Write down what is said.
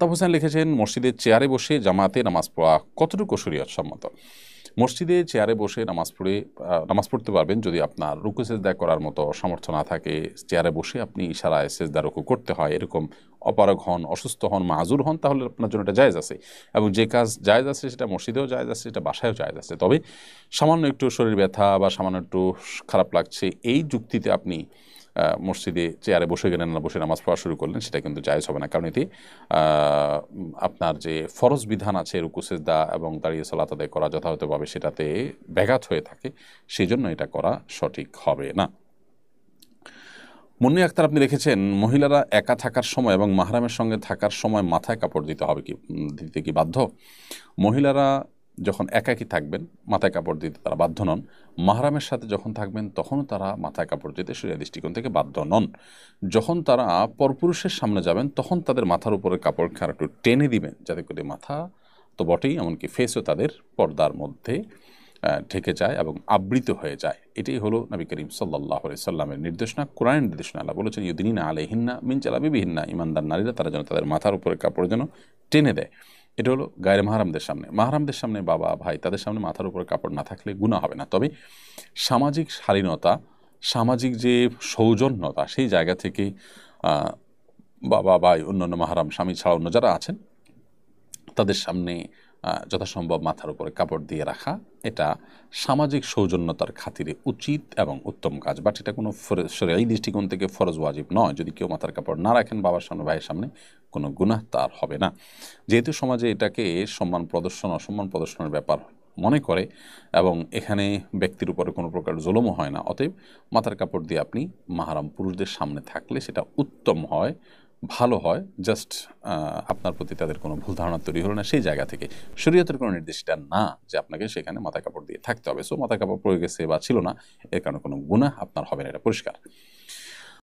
আলতাফ হোসেন লিখেছেন, মসজিদের চেয়ারে বসে জামাতে নামাজ পড়া কতটুকু শরীয়ত সম্মত? মসজিদে চেয়ারে বসে নামাজ পড়তে পারবেন যদি আপনার রুকু সেজদা করার মতো সামর্থ্য না থাকে। চেয়ারে বসে আপনি ইশারায় সেজদা রুকু করতে হয়, এরকম অপারগ হন, অসুস্থ হন, মাযুর হন, তাহলে আপনার জন্য এটা জায়েজ আছে। এবং যে কাজ জায়েজ আছে সেটা মসজিদেও জায়েজ আছে, সেটা বাসায়ও জায়েজ আছে। তবে সামান্য একটু শরীর ব্যথা বা সামান্য একটু খারাপ লাগছে, এই যুক্তিতে আপনি মসজিদে চেয়ারে বসে গেলেন না, বসে নামাজ পড়া শুরু করলেন, সেটা কিন্তু জায়েজ হবে না। কারণ এতে আপনার যে ফরজ বিধান আছে রুকু সিজদা এবং দাঁড়িয়ে সালাত আদায় করা যথাযথভাবে, সেটাতে ব্যাঘাত হয়ে থাকে, সেই জন্য এটা করা সঠিক হবে না। মুন্নি আক্তার আপনি লিখেছেন, মহিলারা একা থাকার সময় এবং মাহরামের সঙ্গে থাকার সময় মাথায় কাপড় দিতে কি বাধ্য? মহিলারা যখন একাকী থাকবেন মাথায় কাপড় দিতে তারা বাধ্য নন। মাহরামের সাথে যখন থাকবেন তখনও তারা মাথায় কাপড় দিতে শরীয়ত দৃষ্টিকোণ থেকে বাধ্য নন। যখন তারা পরপুরুষের সামনে যাবেন তখন তাদের মাথার উপরে কাপড় খাড়া একটু টেনে দিবেন, যাতে করে মাথা তো বটেই, এমনকি ফেসও তাদের পর্দার মধ্যে ঢেকে যায় এবং আবৃত হয়ে যায়। এটাই হলো নবী করিম সাল্লাল্লাহু আলাইহি সাল্লামের নির্দেশনা, কোরআনের নির্দেশনা। আল্লাহ বলেছেন, ইউদিনিনা আলাইহিন্না মিন জালাবিবিহিন্না, ঈমানদার নারীরা তারা যেন তাদের মাথার উপরে কাপড় যেন টেনে দেয়। এটা হলো গায়ের মাহরামদের সামনে। মাহরামদের সামনে, বাবা ভাই, তাদের সামনে মাথার উপরে কাপড় না থাকলে গুনাহ হবে না। তবে সামাজিক শালীনতা, সামাজিক যে সৌজন্যতা, সেই জায়গা থেকে বাবা ভাই, অন্যান্য মাহরাম, স্বামী ছাড়া অন্য যারা আছেন তাদের সামনে যথাসম্ভব মাথার উপরে কাপড় দিয়ে রাখা, এটা সামাজিক সৌজন্যতার খাতিরে উচিত এবং উত্তম কাজ। বাট এটা কোনো শরীয়ী দৃষ্টিকোণ থেকে ফরজ ওয়াজিব নয়। যদি কেউ মাথার কাপড় না রাখেন বাবার সামনে, ভাইয়ের সামনে, কোনো গুনাহ তার হবে না। যেহেতু সমাজে এটাকে সম্মান প্রদর্শন, অসম্মান প্রদর্শনের ব্যাপার মনে করে এবং এখানে ব্যক্তির উপরে কোনো প্রকার জুলুমও হয় না, অতএব মাথার কাপড় দিয়ে আপনি মাহরাম পুরুষদের সামনে থাকলে সেটা উত্তম হয়, ভালো হয়। জাস্ট আপনার প্রতি তাদের কোনো ভুল ধারণা তৈরি হলো না, সেই জায়গা থেকে শরীয়তের কোনো নির্দেশটা না যে আপনাকে সেখানে মাথা কাপড় দিয়ে থাকতে হবে। সো মাথা কাপড় পরে গেছে বা ছিল না, এর কারণে কোনো গুনাহ আপনার হবে না, এটা পরিষ্কার।